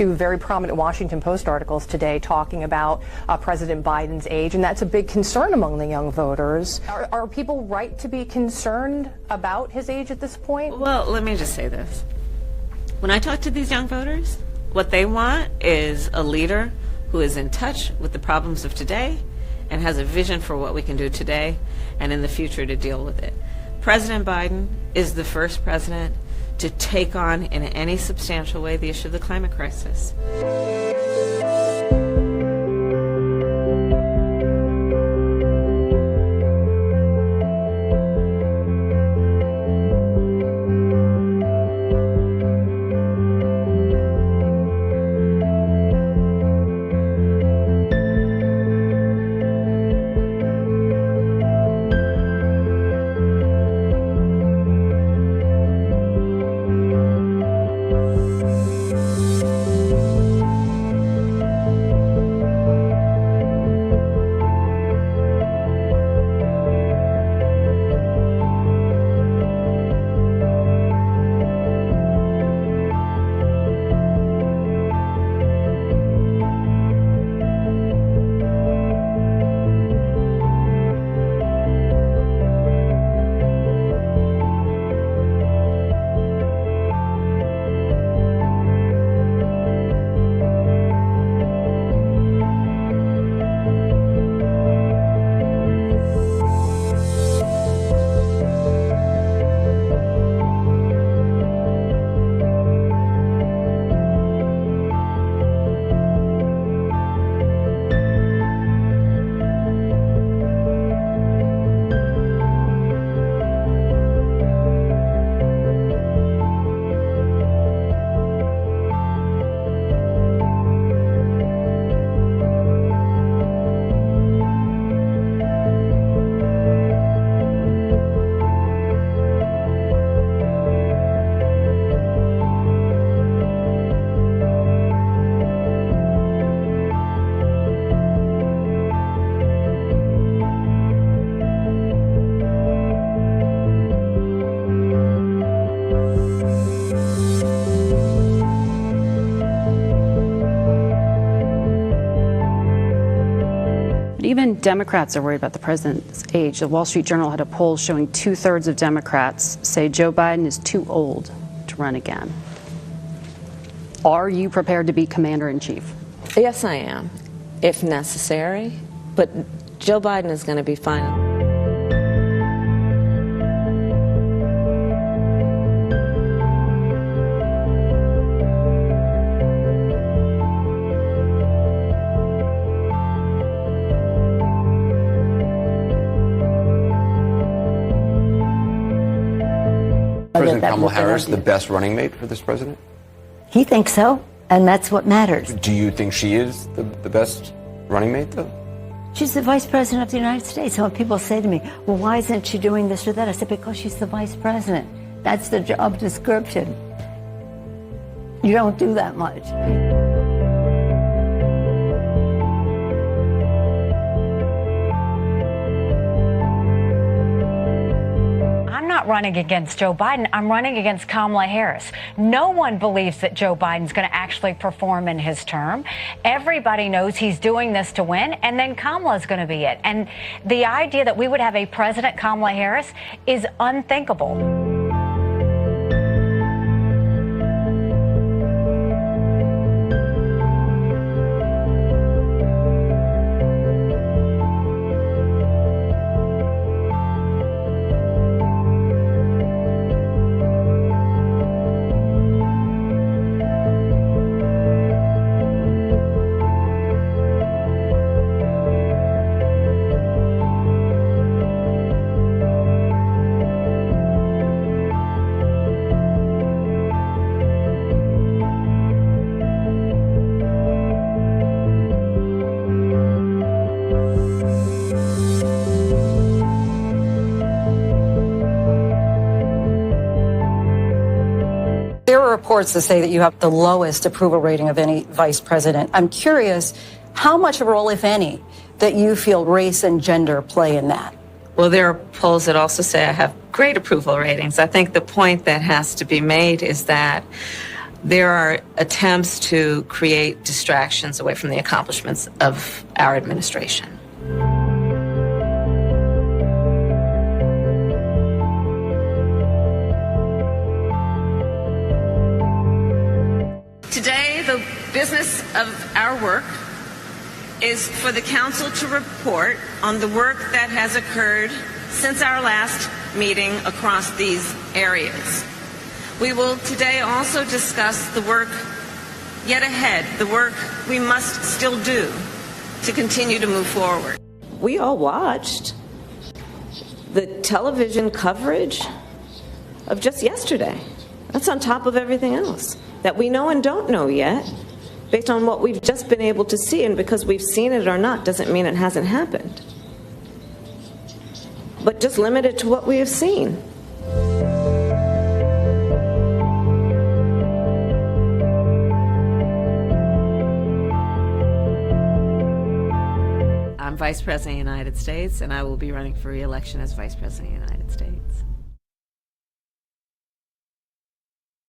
two very prominent Washington Post articles today talking about President Biden's age, and that's a big concern among the young voters. Are people right to be concerned about his age at this point? Well, let me just say this. When I talk to these young voters, what they want is a leader who is in touch with the problems of today and has a vision for what we can do today and in the future to deal with it. President Biden is the first president to take on in any substantial way the issue of the climate crisis. Even Democrats are worried about the president's age. The Wall Street Journal had a poll showing 2/3 of Democrats say Joe Biden is too old to run again. Are you prepared to be commander-in-chief? Yes, I am, if necessary. But Joe Biden is going to be fine. President Kamala Harris the best running mate for this president? He thinks so, and that's what matters. Do you think she is the best running mate, though? She's the Vice President of the United States. So when people say to me, well, why isn't she doing this or that? I said, because she's the Vice President. That's the job description. You don't do that much. I'm not running against Joe Biden. I'm running against Kamala Harris. No one believes that Joe Biden's going to actually perform in his term. Everybody knows he's doing this to win, and then Kamala's going to be it. And the idea that we would have a President Kamala Harris is unthinkable. There are reports that say that you have the lowest approval rating of any vice president. I'm curious how much of a role, if any, that you feel race and gender play in that. Well, there are polls that also say I have great approval ratings. I think the point that has to be made is that there are attempts to create distractions away from the accomplishments of our administration. Today, the business of our work is for the Council to report on the work that has occurred since our last meeting across these areas. We will today also discuss the work yet ahead, the work we must still do to continue to move forward. We all watched the television coverage of just yesterday. That's on top of everything else that we know and don't know yet, based on what we've just been able to see. And because we've seen it or not doesn't mean it hasn't happened, but just limited to what we have seen. I'm Vice President of the United States, and I will be running for re-election as Vice President of the United States.